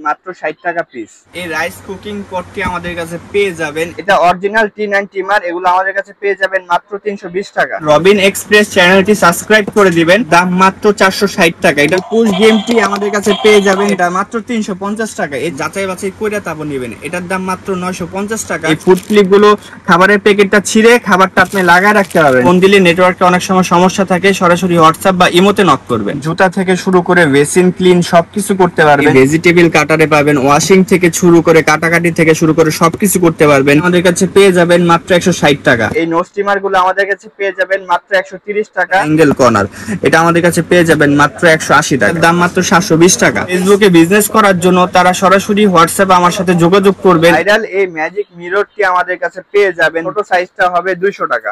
মাত্র 60 টাকা পিস। এই রাইস কুকিং পটটি আমাদের কাছে পেয়ে যাবেন, এটা অরিজিনাল টিন এন্ড টিমার, এগুলো আমাদের কাছে পেয়ে যাবেন মাত্র 320 টাকা। রবিন এক্সপ্রেস চ্যানেলটি সাবস্ক্রাইব করে দিবেন, দাম মাত্র 460 টাকা। এটা পুশ গেমটি আমাদের কাছে পেয়ে যাবেন, এটা মাত্র 350 টাকা। এই যাচাই বাছাই করে তারপর নেবেন, এটার দাম মাত্র 950 টাকা। এই ফুড ক্লিপ গুলো খাবারের প্যাকেটটা ছিঁড়ে খাবারটা আপনি লাগায় রাখতে পারবেন। ফোন দিলে নেটওয়ার্কে অনেক সময় সমস্যা থাকে, সরাসরি হোয়াটসঅ্যাপ বা ইমোতে নক করবেন। জুতা থেকে শুরু করে বেসিন ক্লিন সবকিছু করতে পারবেন। ভেজিটেবল কাটারে পাবেন, ওয়াশিং থেকে শুরু করে কাটাকাটি থেকে শুরু করে সবকিছু করতে পারবেন। আমাদের কাছে পেয়ে যাবেন মাত্র 160 টাকা। এই নো স্টিমার গুলো আমাদের কাছে পেয়ে যাবেন মাত্র 130 টাকা। অ্যাঙ্গেল কর্নার এটা আমাদের কাছে পেয়ে যাবেন মাত্র 180 টাকা, দাম মাত্র 720 টাকা। ফেসবুকে বিজনেস করার জন্য তারা সরাসরি হোয়াটসঅ্যাপে আমার সাথে যোগাযোগ করবেন। ভাইরাল এই ম্যাজিক মিররটি আমাদের কাছে পেয়ে যাবেন, ছোট সাইজটা হবে 200 টাকা।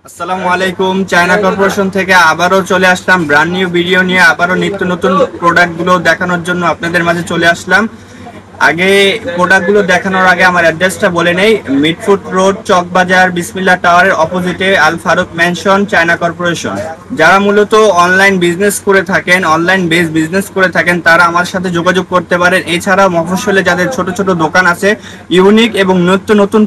আসসালামু আলাইকুম, চায়না কর্পোরেশন থেকে আবারও চলে আসলাম ব্র্যান্ড নিউ ভিডিও নিয়ে। আবারও নিত্য নতুন প্রোডাক্ট গুলো দেখানোর জন্য আপনাদের মাঝে চলে আসলাম। আগে প্রোডাক্ট গুলো দেখানোর আগে আমার অ্যাড্রেসটা বলে নেই। মিটফুট রোড, চকবাজার, বিসমিল্লাহ টাওয়ারের অপোজিটে আল ফারুক ম্যানশন, চায়না কর্পোরেশন। যারা মূলত অনলাইন বিজনেস করে থাকেন, অনলাইন বেস বিজনেস করে থাকেন, তারা আমার সাথে যোগাযোগ করতে পারেন। এছাড়াও মফস্বলে যাদের ছোট ছোট দোকান আছে, ইউনিক এবং নিত্য নতুন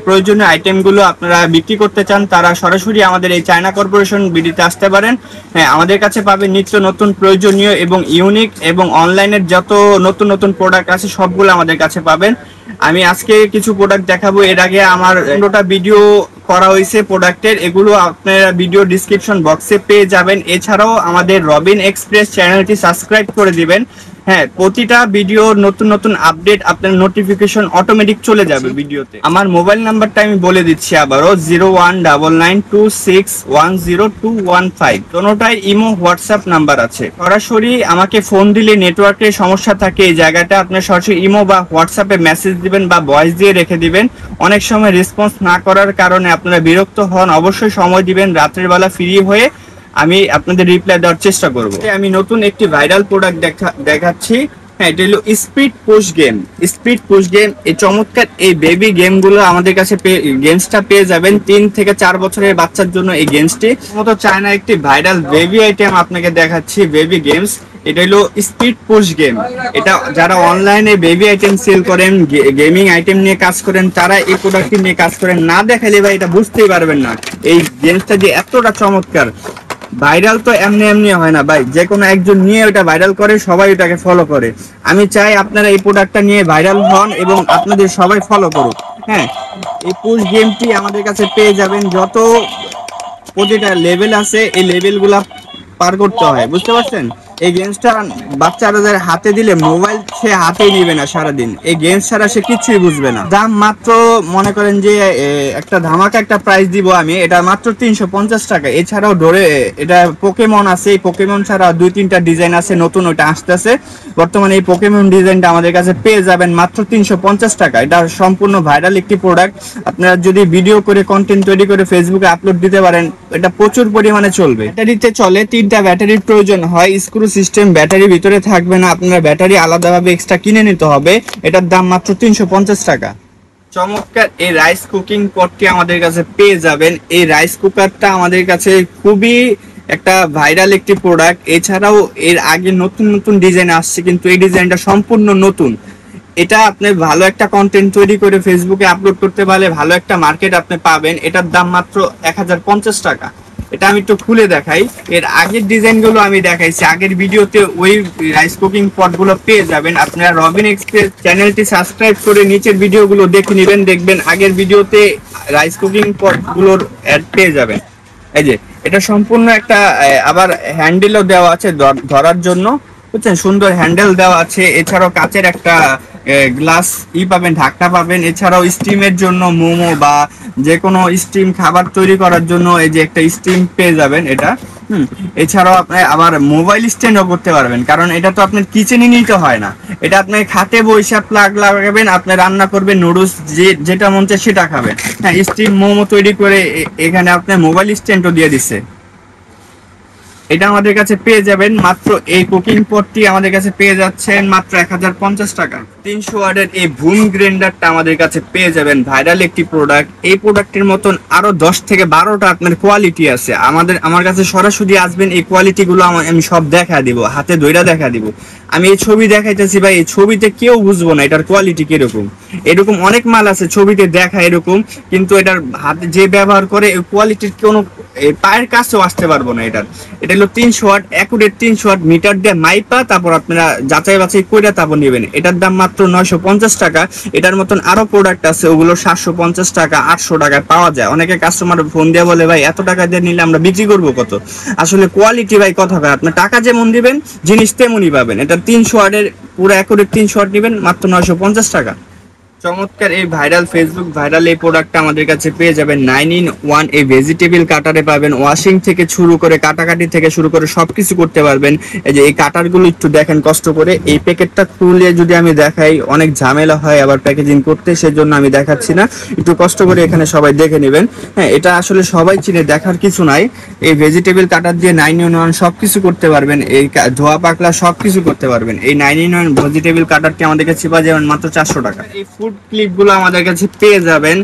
প্রয়োজনীয় আইটেমগুলো আপনারা বিক্রি করতে চান, তারা সরাসরি আমাদের এই চায়না কর্পোরেশন বিডিতে আসতে পারেন। হ্যাঁ, আমাদের কাছে পাবেন নিত্য নতুন প্রয়োজনীয় এবং ইউনিক এবং অনলাইনের যত নতুন নতুন প্রোডাক্ট আছে সবগুলো আমাদের কাছে পাবেন। আমি আজকে কিছু প্রোডাক্ট দেখাবো। এর আগে আমার 15টা ভিডিও করা হয়েছে প্রোডাক্টের, এগুলো আপনারা ভিডিও ডিসক্রিপশন বক্সে পেয়ে যাবেন। এছাড়াও আমাদের রবিন এক্সপ্রেস চ্যানেলটি সাবস্ক্রাইব করে দিবেন। হ্যাঁ, প্রতিটা ভিডিওর নতুন নতুন আপডেট আপনার নোটিফিকেশন অটোমেটিক চলে যাবে ভিডিওতে। আমার মোবাইল নাম্বারটা আমি বলে দিচ্ছি আবারও, 019926102215। কোনোটাই ইমো হোয়াটসঅ্যাপ নাম্বার আছে। সরাসরি আমাকে ফোন দিলে নেটওয়ার্কের সমস্যা থাকে, এই জায়গাটা আপনার সরাসরি ইমো বা হোয়াটসঅ্যাপে মেসেজ দিবেন বা ভয়েস দিয়ে রেখে দিবেন। অনেক সময় রেসপন্স না করার কারণে আপনারা বিরক্ত হন, অবশ্যই সময় দিবেন। রাতের বেলা ফ্রি হয়ে আমি আপনাদের রিপ্লাই দেওয়ার চেষ্টা করব। আমি নতুন একটি ভাইরাল প্রোডাক্ট দেখাচ্ছি। হ্যাঁ, এটা হলো speed push game. Speed push game, এই চমৎকার এই বেবি গেমগুলো আমাদের কাছে গেমসটা পেয়ে যাবেন 3 থেকে 4 বছরের বাচ্চার জন্য। এই গেমসটি মূলত চায়না একটি ভাইরাল বেবি আইটেম আপনাকে দেখাচ্ছি, বেবি গেমস। এটা হলো স্পিড পুশ গেম। এটা যারা অনলাইনে বেবি আইটেম সেল করেন, গেমিং আইটেম নিয়ে কাজ করেন, তারা এই প্রোডাক্টটি নিয়ে কাজ করেন। না দেখালে ভাই এটা বুঝতেই পারবেন না এই গেমসটা যে এতটা চমৎকার। ভাইরাল তো এমনি এমনি হয় না ভাই, যে কোনো একজন নিয়ে ওটা ভাইরাল করে, সবাই ওটাকে ফলো করে। আমি চাই আপনারা এই প্রোডাক্টটা নিয়ে ভাইরাল হন এবং আপনাদের সবাই ফলো করুক। হ্যাঁ, এই পুশ গেমটি আমাদের কাছে পেয়ে যাবেন। যত প্রতিটা লেভেল আছে, এই লেভেলগুলা পার করতে হয়, বুঝতে পারছেন? এই গেমসটা বাচ্চাদের হাতে দিলে মোবাইল সে হাতেই নিবে না সারাদিন। এই গেমস ছাড়া সে কিছুই বুঝবে না। দাম মাত্র মনে করেন যে একটা ধামাকা একটা প্রাইস দিব আমি, এটা মাত্র 350 টাকা। এছাড়াও ধরে এটা পোকেমন আছে, এই পোকেমন ছাড়া 2-3টা ডিজাইন আছে নতুন, ওটা আসতেছে। বর্তমানে এই পোকেমন ডিজাইনটা আমাদের কাছে পেয়ে যাবেন মাত্র 350 টাকা। এটা সম্পূর্ণ ভাইরাল একটি প্রোডাক্ট। আপনারা যদি ভিডিও করে কন্টেন্ট তৈরি করে ফেসবুকে আপলোড দিতে পারেন, এটা প্রচুর পরিমাণে চলবে। ব্যাটারিতে চলে, 3টা ব্যাটারির প্রয়োজন হয়। স্ক্রু সিস্টেম, ব্যাটারি ভিতরে থাকবে না, আপনার ব্যাটারি আলাদাভাবে এক্সট্রা কিনে নিতে হবে। এটার দাম মাত্র 350 টাকা। চমৎকার এই রাইস কুকিং পটটি আমাদের কাছে পেয়ে যাবেন। এই রাইস কুকারটা আমাদের কাছে খুবই একটা ভাইরাল একটি প্রোডাক্ট। এছাড়াও এর আগে নতুন নতুন ডিজাইন আসছে, কিন্তু এই ডিজাইনটা সম্পূর্ণ নতুন। এটা আপনি ভালো একটা কন্টেন্ট তৈরি করে ফেসবুকে আপলোড করতে পারলে ভালো একটা মার্কেট আপনি পাবেন। এটার দাম মাত্র 1050 টাকা। এটা আমি একটু খুলে দেখাই। এর আগের ডিজাইনগুলো আমি দেখাইছি আগের ভিডিওতে, ওই রাইস কুকিং পটগুলো পেয়ে যাবেন। আপনারা রবিন এক্সপ্রেস চ্যানেলটি সাবস্ক্রাইব করে নিচের ভিডিওগুলো দেখে নেবেন, দেখবেন আগের ভিডিওতে রাইস কুকিং পটগুলোর অ্যাড পেয়ে যাবেন। এই যে এটা সম্পূর্ণ একটা আবার হ্যান্ডেলও দেওয়া আছে ধরার জন্য, বুঝছেন? সুন্দর হ্যান্ডেল দেওয়া আছে। এছাড়াও কাচের একটা গ্লাস পাবেন, ঢাকনা পাবেন। এছাড়াও স্টিমের জন্য মোমো বা যে কোনো স্টিম খাবার তৈরি করার জন্য এই যে একটা স্টিম পেয়ে যাবেন এটা। এছাড়াও আপনি আবার মোবাইল স্ট্যান্ডও করতে পারবেন, কারণ এটা তো আপনার কিচেনে নিতে হয় না। এটা আপনি খাতে বসে প্লাগ লাগাবেন, আপনি রান্না করবেন, নুডলস যেটা মন চায় সেটা খাবেন। হ্যাঁ, স্টিম মোমো তৈরি করে এখানে আপনি মোবাইল স্ট্যান্ডও দিয়ে দিচ্ছে। এটা আমাদের কাছে পেয়ে যাবেন মাত্র, এই কুকিং পটটি আমাদের কাছে পেয়ে যাচ্ছেন মাত্র 1050 টাকা। 300 ওয়াটের এই বুম গ্রাইন্ডারটা আমাদের কাছে পেয়ে যাবেন, ভাইরাল একটি প্রোডাক্ট। এই প্রোডাক্টের মতন আরো 10 থেকে 12টা আপনার কোয়ালিটি আছে। আমার কাছে সরাসরি আসবেন, এই কোয়ালিটি গুলো আমি সব দেখা দিব, হাতে ধইরা দেখা দিব। আমি এই ছবি দেখাইতেছি ভাই, এই ছবিতে কেউ বুঝবো না এটার কোয়ালিটি কিরকম। এরকম অনেক মাল আছে ছবিতে দেখা এরকম, কিন্তু এটার হাতে যে ব্যবহার করে এই কোয়ালিটির কোনো পায়ের কাছেও আসতে পারবো না। এটা হলো 300 ওয়াট, অ্যাকুরেট 300 ওয়াট মিটার দিয়ে মাইপা তারপর আপনারা যাচাই বাছাই করে তারপর নেবেন। এটার দাম মাত্র 950 টাকা। এটার মতন আরো প্রোডাক্ট আছে, ওগুলো 750 টাকা 800 টাকায় পাওয়া যায়। অনেকে কাস্টমার ফোন দিয়ে বলে ভাই এত টাকা দিয়ে নিলে আমরা বিক্রি করবো কত। আসলে কোয়ালিটি ভাই কথা হয়, আপনার টাকা যেমন দিবেন জিনিস তেমনই পাবেন। এটা 300 ওয়াটের পুরো অ্যাকুরেট 300 ওয়াট নেবেন মাত্র 950 টাকা। চমৎকার এই ভাইরাল, ফেসবুক ভাইরাল এই প্রোডাক্টটা আমাদের কাছে পেয়ে যাবেন 9-in-1। এই ভেজিটেবল কাটারে পাবেন, ওয়াশিং থেকে শুরু করে কাটাকাটি থেকে শুরু করে সবকিছু করতে পারবেন। এই যে এই কাটারগুলো একটু দেখেন কষ্ট করে, এই প্যাকেটটা খুলে যদি আমি দেখাই অনেক ঝামেলা হয় আবার প্যাকেজিং করতে, সেজন্য আমি দেখাচ্ছি না, একটু কষ্ট করে এখানে সবাই দেখে নেবেন। হ্যাঁ, এটা আসলে সবাই চিনে, দেখার কিছু নাই। এই ভেজিটেবল কাটার দিয়ে 9-in-1 সবকিছু করতে পারবেন, এই ধোয়া পাকলা সবকিছু করতে পারবেন। এই 9-in-1 ভেজিটেবল কাটারটি আমাদের কাছে পাওয়া যাবেন মাত্র 400 টাকা। এই ফুড ক্লিপ গুলো আমাদের কাছে পেয়ে যাবেন।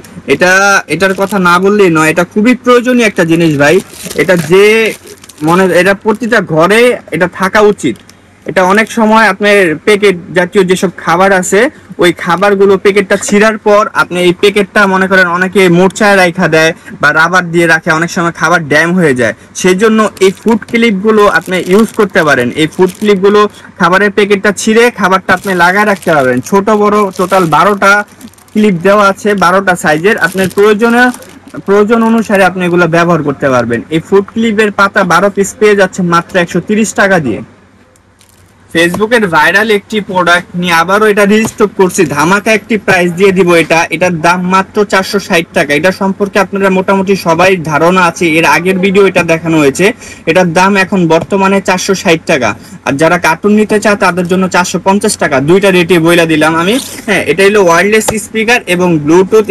এটার কথা না বললেই নয়, এটা খুবই প্রয়োজনীয় একটা জিনিস ভাই। এটা যে এটা প্রতিটা ঘরে এটা থাকা উচিত। এটা অনেক সময় আপনার প্যাকেট জাতীয় যেসব খাবার আছে, ওই খাবারগুলো প্যাকেটটা ছিঁড়ার পর আপনি এই প্যাকেটটা মনে করেন অনেকে মোর্চায় রাখা দেয় বা রাবার দিয়ে রাখে, অনেক সময় খাবার ড্যাম হয়ে যায়। সেই জন্য এই ফুড ক্লিপগুলো আপনি ইউজ করতে পারেন। এই ফুড ক্লিপগুলো খাবারের প্যাকেটটা ছিঁড়ে খাবারটা আপনি লাগায় রাখতে পারবেন। ছোট বড় টোটাল 12টা ক্লিপ দেওয়া আছে, 12টা সাইজের। আপনার প্রয়োজন অনুসারে আপনি এগুলো ব্যবহার করতে পারবেন। এই ফুড ক্লিপের পাতা 12 পিস পেয়ে যাচ্ছে মাত্র 130 টাকা দিয়ে। ফেসবুকের ভাইরাল একটি প্রোডাক্ট নিয়ে আবারও এটা রিস্টক করছি, ধামাকা একটি প্রাইস দিয়ে দিব। এটার দাম মাত্র 460 টাকা। এটা সম্পর্কে আপনারা মোটামুটি সবাই ধারণা আছে, এর আগের ভিডিও এটা দেখানো হয়েছে। এটার দাম এখন বর্তমানে 460 টাকা। আর যারা কার্টুন নিতে চায় তাদের জন্য 450 টাকা। দুইটা রেটে বইলা দিলাম আমি। হ্যাঁ, এটা হলো ওয়্যারলেস স্পিকার এবং ব্লুটুথ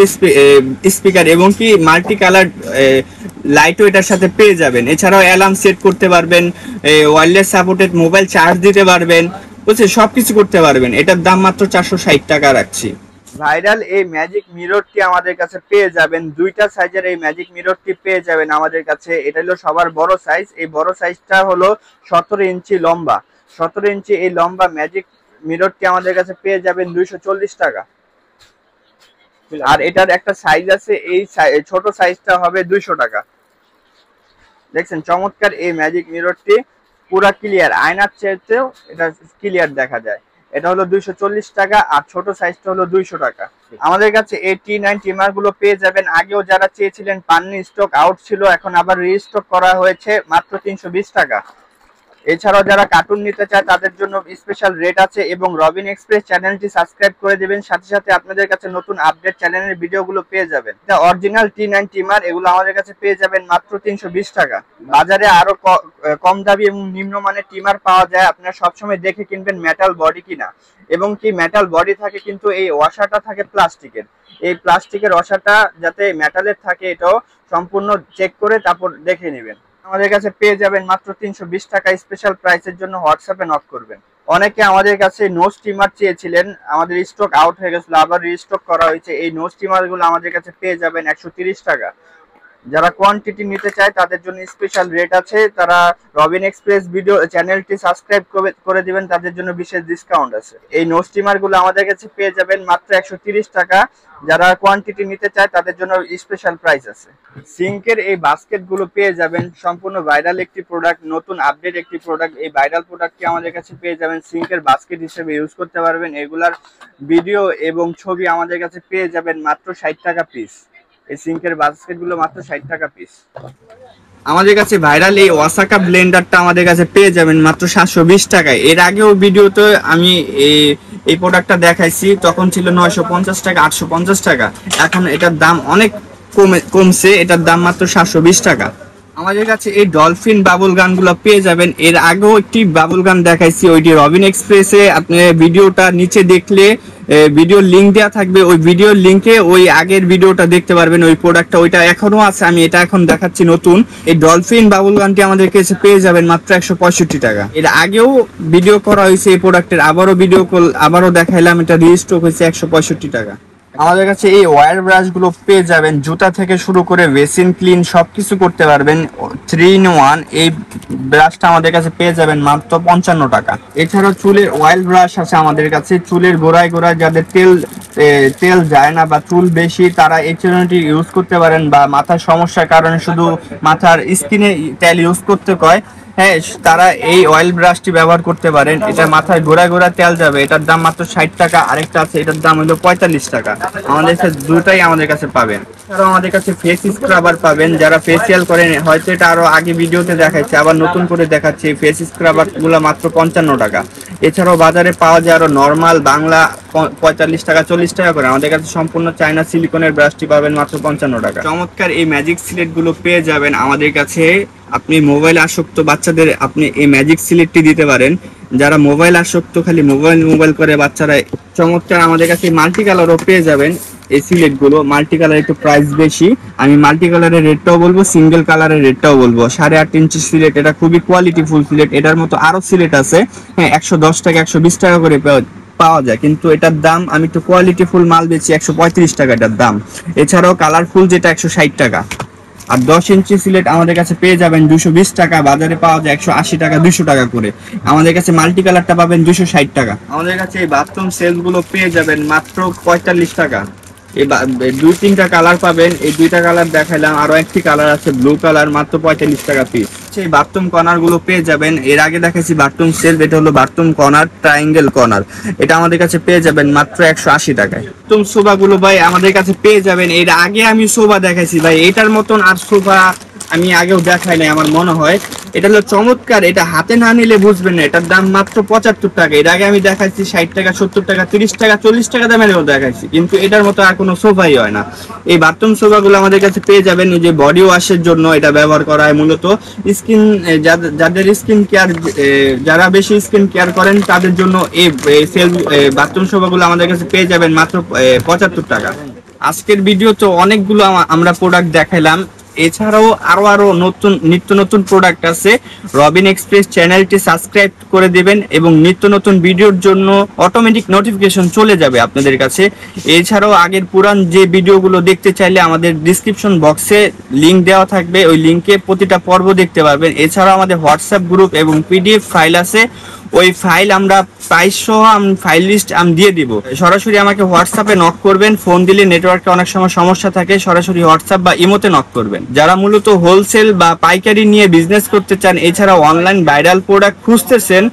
স্পিকার এবং কি মাল্টি কালার লাইটও এটার সাথে পেয়ে যাবেন। এছাড়াও অ্যালার্ম সেট করতে পারবেন, ওয়্যারলেস সাপোর্টেড মোবাইল চার্জ দিতে পারবেন, বুঝছেন, সবকিছু করতে পারবেন। এটার দাম মাত্র 460 টাকা রাখছি। ভাইরাল এই ম্যাজিক মিররটি আমাদের কাছে পেয়ে যাবেন, দুইটা সাইজের এই ম্যাজিক মিররটি পেয়ে যাবেন আমাদের কাছে। এটা হলো সবার বড় সাইজ। এই বড় সাইজটা হলো 17 ইঞ্চি লম্বা। 17 ইঞ্চি এই লম্বা ম্যাজিক মিররটি আমাদের কাছে পেয়ে যাবেন 240 টাকা। আর এটার একটা সাইজ আছে, এই ছোট সাইজটা হবে 200 টাকা। দেখছেন চমৎকার এই ম্যাজিক মিররটি, পুরা ক্লিয়ার, আয়নার চেয়েও এটা ক্লিয়ার দেখা যায়। এটা হলো 240 টাকা আর ছোট সাইজটা হলো 200 টাকা। আমাদের কাছে এই T9 ট্রিমার গুলো পেয়ে যাবেন। আগেও যারা চেয়েছিলেন পাননি, স্টক আউট ছিল, এখন আবার রিস্টক করা হয়েছে মাত্র 320 টাকা। এছাড়াও যারা কার্টুন নিতে চায় তাদের জন্য স্পেশাল রেট আছে এবং রবিন এক্সপ্রেস চ্যানেলটি সাবস্ক্রাইব করে দিবেন, সাথে সাথে আপনাদের কাছে নতুন আপডেট চ্যানেলের ভিডিওগুলো পেয়ে যাবেন। এটা অরিজিনাল T9 ট্রিমার, এগুলো আমাদের কাছে পেয়ে যাবেন মাত্র 320 টাকা। বাজারে আরো কম দামি এবং নিম্নমানের ট্রিমার পাওয়া যায়, আপনারা সবসময় দেখে কিনবেন মেটাল বডি কিনা, এবং কি মেটাল বডি থাকে কিন্তু এই ওয়াশারটা থাকে প্লাস্টিকের। এই প্লাস্টিকের ওয়াশারটা যাতে মেটালের থাকে এটাও সম্পূর্ণ চেক করে তারপর দেখে নেবেন। আমাদের কাছে পেয়ে যাবেন মাত্র 320 টাকা। স্পেশাল প্রাইসের জন্য হোয়াটসঅ্যাপে নক করবেন। অনেকে আমাদের কাছে নো স্টিমার চেয়েছিলেন, আমাদের স্টক আউট হয়ে গেছিল, আবার রিস্টক করা হয়েছে। এই নো স্টিমার গুলো আমাদের কাছে পেয়ে যাবেন 130 টাকা। যারা কোয়ান্টিটি নিতে চায় তাদের জন্য স্পেশাল রেট আছে, তারা রবিন এক্সপ্রেস ভিডিও চ্যানেলটি সাবস্ক্রাইব করে দিবেন, তাদের জন্য বিশেষ ডিসকাউন্ট আছে। এই নো স্টিমার গুলো আমাদের কাছে পেয়ে যাবেন মাত্র 130 টাকা। যারা কোয়ান্টিটি নিতে চায় তাদের জন্য স্পেশাল প্রাইস আছে। সিঙ্কের এই বাস্কেট গুলো পেয়ে যাবেন, সম্পূর্ণ ভাইরাল একটি প্রোডাক্ট, নতুন আপডেট একটি প্রোডাক্ট। এই ভাইরাল প্রোডাক্টটি আমাদের কাছে পেয়ে যাবেন, সিঙ্কের বাস্কেট হিসেবে ইউজ করতে পারবেন। এগুলার ভিডিও এবং ছবি আমাদের কাছে পেয়ে যাবেন মাত্র 60 টাকা পিস। এই সিঙ্কের বাস্কেট গুলো মাত্র 60 টাকা পিস। আমাদের কাছে ভাইরাল এই ওয়াসাকা ব্লেন্ডারটা আমাদের কাছে পেয়ে যাবেন মাত্র 720 টাকায়। এর আগেও ভিডিওতে আমি এই প্রোডাক্টটা দেখাইছি, তখন ছিল 950 টাকা 850 টাকা। এখন এটার দাম অনেক কমছে, এটার দাম মাত্র 720 টাকা। আমাদের কাছে এই ডলফিন বাবুল গানগুলো পেয়ে যাবেন। এর আগেও একটি বাবুল গান দেখাইছি, ওইটি রবিন এক্সপ্রেসে। আপনি ভিডিওটা নিচে দেখলে ভিডিওর লিঙ্ক দেওয়া থাকবে, ওই ভিডিওর লিঙ্কে ওই আগের ভিডিওটা দেখতে পারবেন। ওই প্রোডাক্টটা ওইটা এখনো আছে, আমি এটা এখন দেখাচ্ছি নতুন। এই ডলফিন বাবুল গানটি আমাদের কাছে পেয়ে যাবেন মাত্র 165 টাকা। এর আগেও ভিডিও করা হয়েছে এই প্রোডাক্টের, আবারও দেখাইলাম, এটা রিস্টক হয়েছে 165 টাকা। আমাদের কাছে এই ওয়্যার ব্রাশ গুলো পেয়ে যাবেন, জুতা থেকে শুরু করে বেসিন ক্লিন সবকিছু করতে পারবেন। 3 in 1 এই ব্রাশটা আমাদের কাছে পেয়ে যাবেন মাত্র 55 টাকা। এছাড়াও চুলের অয়েল ব্রাশ আছে আমাদের কাছে। চুলের গোড়ায় যাদের তেল যায় না বা চুল বেশি, তারা এই চিরুনিটি ইউজ করতে পারেন, বা মাথার সমস্যার কারণে শুধু মাথার স্কিনে তেল ইউজ করতে কয়, হ্যাঁ, তারা এই অয়েল ব্রাশটি ব্যবহার করতে পারেন। এটা মাথায় গোড়া তেল যাবে, এটার দাম মাত্র 60 টাকা। আরেকটা আছে, এটার দাম হলো 45 টাকা। আমাদের কাছে দুটাই আমাদের কাছে পাবেন। এছাড়াও আমাদের কাছে ফেস স্ক্রাবার পাবেন, যারা ফেসিয়াল করেন, হয়তো এটা আরো আগে ভিডিওতে দেখাচ্ছে, আবার নতুন করে দেখাচ্ছি। ফেস স্ক্রাবার গুলো মাত্র 55 টাকা। এছাড়াও বাজারে পাওয়া যায় আরো নর্মাল বাংলা 45 টাকা 40 টাকা করে। আমাদের কাছে সম্পূর্ণ চায়না সিলিকনের ব্রাশটি পাবেন মাত্র 55 টাকা। চমৎকার এই ম্যাজিক সিলেট গুলো পেয়ে যাবেন আমাদের কাছে। আপনি মোবাইল আসক্ত বাচ্চাদের আপনি এই ম্যাজিক সিলেটটি দিতে পারেন। যারা মোবাইল আসক্ত, খালি মোবাইল করে বাচ্চারা, চমৎকার আমাদের কাছে মাল্টি কালারও পেয়ে যাবেন। এই সিলেট গুলো মাল্টি কালার একটু প্রাইস বেশি, আমি মাল্টি কালারের রেটটাও বলবো, সিঙ্গেল কালারের রেটটাও বলবো। 8.5 ইঞ্চি সিলেট, এটা খুবই কোয়ালিটি ফুল সিলেট। এটার মতো আরো সিলেট আছে, হ্যাঁ, 110 টাকা 120 টাকা করে পাওয়া যায়, কিন্তু এটার দাম, আমি একটু কোয়ালিটি ফুল মাল বেচি 135 টাকা এটার দাম। এছাড়াও কালারফুল যেটা 160 টাকা। আর 10 ইঞ্চি সিলেট আমাদের কাছে পেয়ে যাবেন 220 টাকা। বাজারে পাওয়া যায় 180 টাকা 200 টাকা করে। আমাদের কাছে মাল্টি কালারটা পাবেন 260 টাকা। আমাদের কাছে এই বাথরুম সেলস গুলো পেয়ে যাবেন মাত্র 45 টাকা। এই 2-3টা কালার পাবেন, এই 2টা কালার দেখাইলাম, আরো একটি কালার আছে ব্লু কালার, মাত্র 45 টাকা পিস। সেই বাথরুম কর্নার গুলো পেয়ে যাবেন। এর আগে দেখাচ্ছি বাথরুম সেলফ, এটা হলো বাথরুম কর্নার, ট্রায়াঙ্গেল কর্নার। এটা আমাদের কাছে পেয়ে যাবেন মাত্র 180 টাকায়। বাথরুম সোফা গুলো ভাই আমাদের কাছে পেয়ে যাবেন। এর আগে আমি সোফা দেখাইছি ভাই, এটার মতন আর সোফা আমি আগেও দেখাই নাই আমার মনে হয়। এটা হলো চমৎকার, এটা হাতে না নিলে বুঝবেন না। এটার দাম মাত্র 75 টাকা। এর আগে আমি দেখাচ্ছি 60 টাকা 70 টাকা 30 টাকা 40 টাকা দামেরও দেখাচ্ছি, কিন্তু এটার মতো আর কোনো সোফাই হয় না। এই বাথরুম সোফা গুলো আমাদের কাছে পেয়ে যাবেন। এই যে বডি ওয়াশের জন্য এটা ব্যবহার করা হয়, মূলত স্কিন, যাদের স্কিন কেয়ার, যারা বেশি স্কিন কেয়ার করেন তাদের জন্য এই বাথরুম সোফা গুলো আমাদের কাছে পেয়ে যাবেন মাত্র 75 টাকা। আজকের ভিডিও তো অনেকগুলো আমরা প্রোডাক্ট দেখাইলাম, এছাড়াও আরো নিত্য নতুন প্রোডাক্ট আছে। রবিন এক্সপ্রেস চ্যানেলটি সাবস্ক্রাইব করে দিবেন এবং নিত্য নতুন ভিডিওর জন্য অটোমেটিক নোটিফিকেশন চলে যাবে আপনাদের কাছে। এছাড়াও আগের পুরান যে ভিডিওগুলো দেখতে চাইলে আমাদের ডিসক্রিপশন বক্সে লিংক দেওয়া থাকবে, ওই লিংকে প্রতিটা পর্ব দেখতে পারবেন। এছাড়াও আমাদের হোয়াটসঅ্যাপ গ্রুপ এবং পিডিএফ ফাইল আছে, ওই ফাইল আমরা প্রাইস সহ ফাইল লিস্ট আমি দিয়ে দিব। সরাসরি আমাকে হোয়াটসঅ্যাপে নক করবেন, ফোন দিলে নেটওয়ার্কে অনেক সময় সমস্যা থাকে, সরাসরি হোয়াটসঅ্যাপ বা ইমোতে নক করবেন। যারা মূলত হোলসেল বা পাইকারি নিয়ে বিজনেস করতে চান, এছাড়াও অনলাইন ভাইরাল প্রোডাক্ট খুঁজতেছেন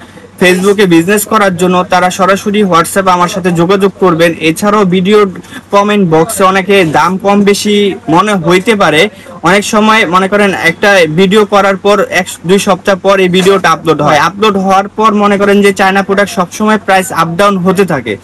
ফেসবুকে বিজনেস করার জন্য, তারা সরাসরি হোয়াটসঅ্যাপে আমার সাথে যোগাযোগ করবেন। এছাড়াও ভিডিওর কমেন্ট বক্সে অনেকে দাম কম বেশি মনে হইতে পারে, অনেক সময় মনে করেন একটা ভিডিও করার পর 1-2 সপ্তাহ পর এই ভিডিওটা আপলোড হয়, আপলোড হওয়ার পর মনে করেন যে চায়না প্রোডাক্ট সবসময় প্রাইস আপ ডাউন হতে থাকে,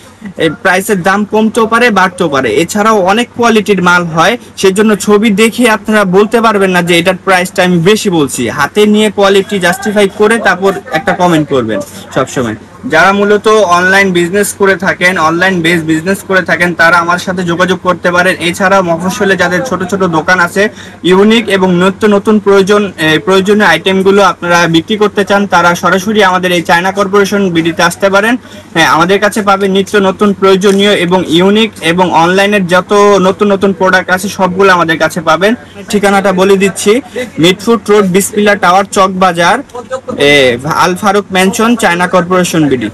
এই প্রাইসের দাম কমতেও পারে বাড়তেও পারে। এছাড়াও অনেক কোয়ালিটির মাল হয়, সেজন্য ছবি দেখে আপনারা বলতে পারবেন না যে এটার প্রাইসটা আমি বেশি বলছি। হাতে নিয়ে কোয়ালিটি জাস্টিফাই করে তারপর একটা কমেন্ট করবেন সবসময়। যারা মূলত অনলাইন বিজনেস করে থাকেন, অনলাইন বেস বিজনেস করে থাকেন, তারা আমার সাথে যোগাযোগ করতে পারেন। এছাড়া মফস্বলে যাদের ছোট ছোট দোকান আছে, ইউনিক এবং নিত্য নতুন প্রয়োজনীয় আইটেমগুলো আপনারা বিক্রি করতে চান, তারা সরাসরি আমাদের এই চায়না কর্পোরেশন বিডিতে আসতে পারেন। হ্যাঁ, আমাদের কাছে পাবেন নিত্য নতুন প্রয়োজনীয় এবং ইউনিক এবং অনলাইনের যত নতুন নতুন প্রোডাক্ট আছে সবগুলো আমাদের কাছে পাবেন। ঠিকানাটা বলে দিচ্ছি, Mitford road, Bismillah tower, Chowk Bazar, Al Faruk mansion, China corporation BD.